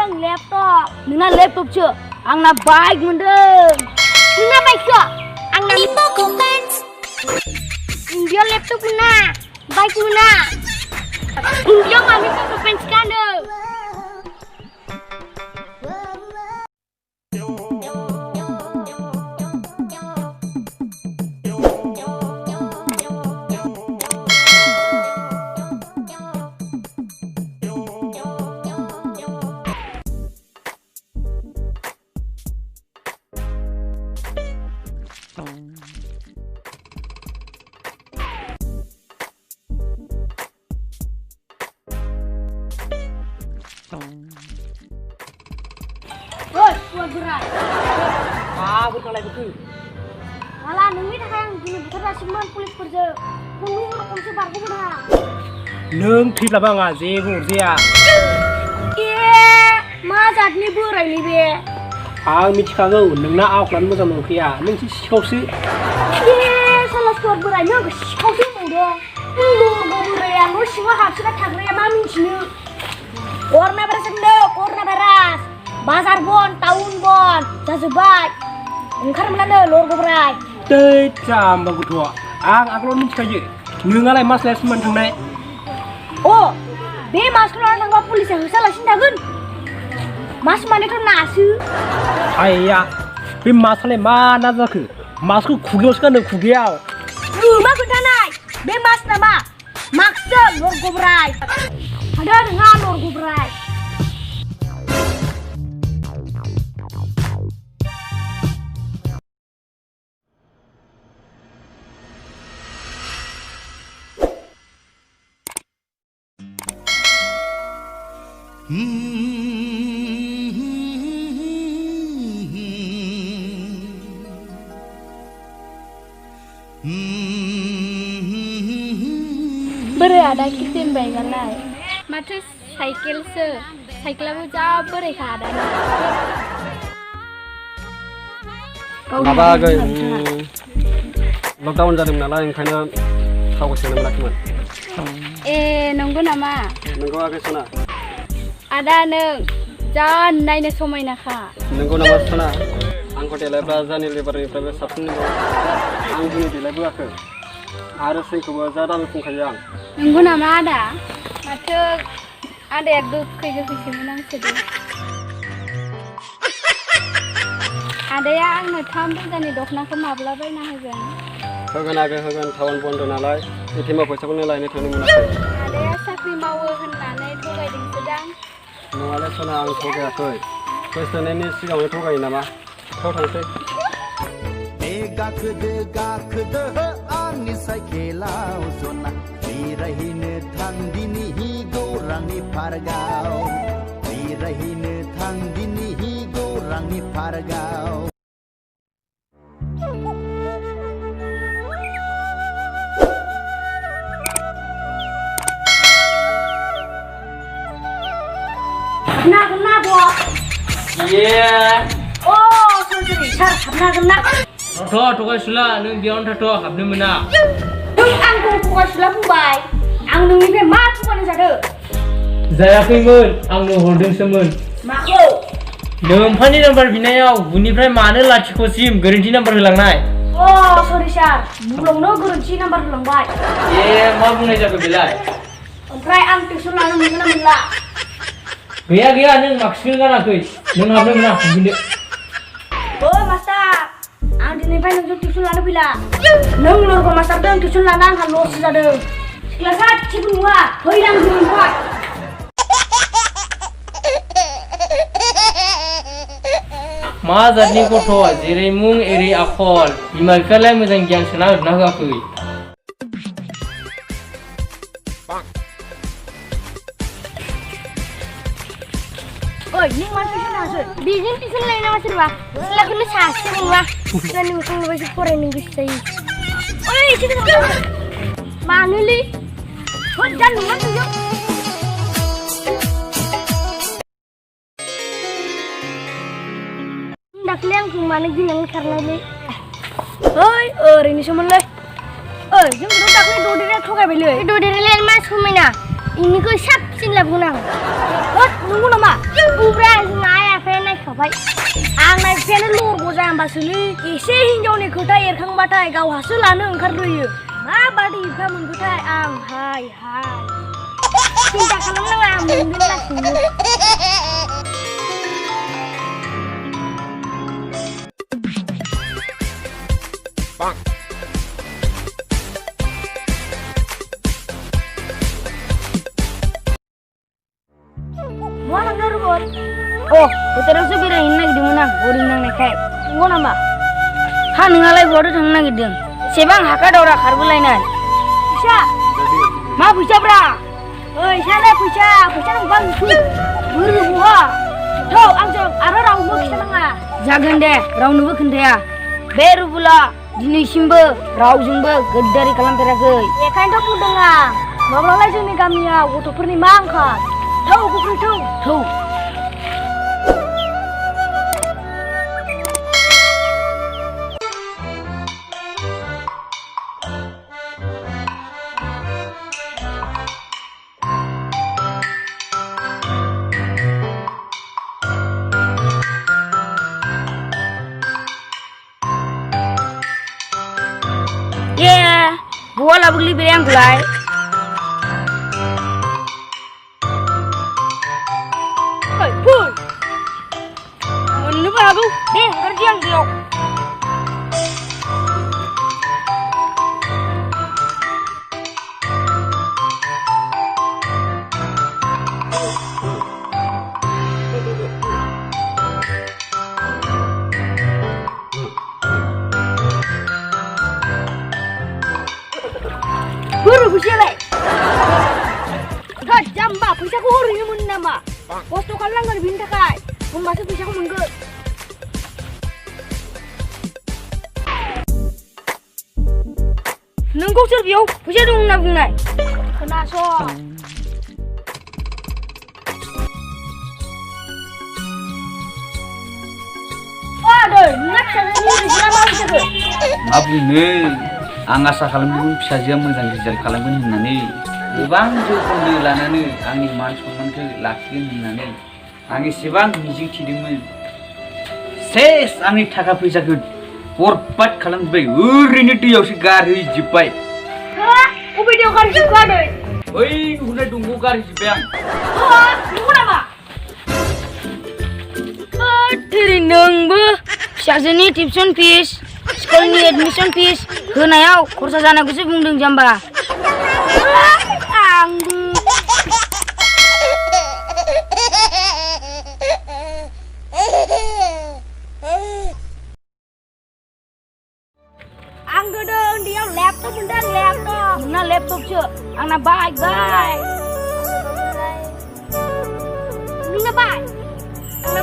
मोनदों लेपटप नोंना लेपटपसो आंना बाइक मोनदों नोंना बाइकसो आंना इंडिया लेपटप मोना बाइक मोना इंडिया मामी पको पेन्स गानो Oi, tuan gerai. Berkalai betul. Malah nungi dah yang gini betul simpan polis kerja. Nungi orang sebar aku dah. Nung trip lah bang aje burjia. Ma jatni burai ni be. Ang mitikangau nungna awklan moजां nंखैया nung si sikauसो. Salah suar burai nang sikauसो mudong. Burai yang lu siwa habisnya tagraya ma mincinu. Warna beras endok, warna beras. Bazar bon, tahun bon, jazubat. Engkar mana lor gobrai. Tei jam bagus tua. Ang aku mitikaju. Nungalai mas lesman thangnai. Oh, be mas keluar tangga polis yang salah sindagun. Mas mana tu nasu? Ayya, be masalai mana zaku? Masku kugiau sekarang kugiau. Mak kuntanai. Be mas nama. Maksud lor gobrai. Ada dengan lor gobrai. Beri ada kisim bayangan lai. Matu cycle se, cycle aku jauh beri kada. Apa gay? Lockdown jadi mana lah yang kena tahu sih nama lagi Nunggu nama. Nunggu apa sana? Ada neng, jangan naik somai nakha. Nunggu nama sana. Angkot lebar jadi lebar ni lebar sabun ni. Angkut ni lebar ke? Harus sih kau jalan pun kaya. Nunggu nama ada. Matu ada yang duk kerja kerja menang sedih. Ada yang ngetam tu jadi dokna ke mabla bayi nah aja. Hogan agak hogan tahun pun tu nalai. Itu mah pun sekolah nalai ni tahun mana? Ada yang sakri mau hendak itu bayi sedang. Nalai sana angkut ke aku. Question ini sih kamu itu kaya nama. Kau tahu sih? Gak ani sakelau zona birahine thandini gorangni pargau birahine thandini gorangni pargau Kena bos. Yeah. Oh, sorry, kena. Roto, tokai sula, nung bion roto, habnu mana? Nung angku bukan sulah bubai, ang nung ini mat bukan jadu. Zaya kimun, ang nung holding semun. Mako. Nung pani number binaya, buni pray mana lah cikosim, guarantee number hilang nai. Oh, sorry sir, belum no guarantee number hilang bai. Yeah, mau bunyi jago bilai. Pray ang tisul lalu mana mula. Gaya, nung maksud kan aku, nung habnu mana, bini. Oh, master. Ang dinipay nung tisul lalu bila. Nung lor ko master dong tisul lalu ang halos jadu. Kelasat cipunwa, hoilang jumpa. Ma jadi koto, jadi mung eri akol. Imal kalai mudang gian senang naga kui. Oh, ini masih nasi. Dijin tisul lain nama serba. Setelah kena sasi mungwa. Dan ini kang lebih koren ini gusti. Oh, ini kita mana li? Hujan mana tu? Dah kalian kemana gini karena ni? Oi, ini semua le. Oi, jom kita tak ni dua diri tu kau beli. Dua diri lain mas kumina. Ini kok साबसिन लाबोगोन आं नंगौ नामा ओमफ्राय जोंना आइ आफाया नायखाबाय आं नायफायानो लरग' जाम्बासोलै एसे हिनजावनि खोथा एरखांबाथाय गावहासो लानो ओंखारग्रोयो माबादि एफा मोनखोथाय आं हाय सिन्था खालामनाङा मोनगोन लासैनो Mau nang Garut? Oh, botaरावसो बेरायहैनो नागिरदोंमोन आं बोरिं नांनायखाय नंगौ नामा हा नोंहालाय बहाथो थांनो नागिरदों एसेबां हाखा दावरा खारबोलायनाय फैसा मा फैसाब्रा ओइ साले फैसा नंबा नोंखौ बोरै बहा थौ आंजों आरो रावनोबो खिथानाङा जागोन दे रावनोबो खोन्थाया बे रुबुला दिनैसिमबो रावजोंबो गोद्दारि खालामफेराखै बेखायनोथ' बुंदों आं माब्लालाय जोंनि गामियाव गथ'फोरनि मा आंखाल थौ गोख्रै थौ Buah lah beli beli yang gulai. Hei, pun. Mana baru? Deh, kerja yang dia. Guru fैसालाय थोद जाम्बा फैसाखौ ओरैनो मोनो नामा खस्थ' खालामनांगोन बिनि थाखाय होमबासो फैसाखौ मोनगोन नोंखौ सोर बेयाव फैसा दं होनना बुंनाय खोनासं आदै नोंना फिसाजोनि रिजाल्टआ माबोरै जाखो मा बुंनो आं आसा खालामदोंमोन फिसाजोआ मोजां रिजाल्ट खालामगोन होननानै गोबां जौखोन्दो लानानै आंनि मान सन्मानखौ लाखिगोन होननानै आं एसेबां मिजिं थिदोंमोन सेस आंनि थाखा फैसाखौ बरबाद खालामजोब्बाय ओरैनो दैयावसो गारहैजोब्बाय अबे दैयाव गारहैजोबखो आदै बै नुहुरनाय दंग'आव गारहैजोब्बाय आं नंगौ नामा तेरि नोंबो फिसाजोनि टिउसन फिस स्कुलनि एडमिशन फिस होनायाव खरसा जानायखौसो बुंदों जाम्बा आंबो आं गोदो उन्दैयाव लेपटप मोनदों लेपटप नोंना लेपटपसो आंना बाइक नोंना बाइक आंना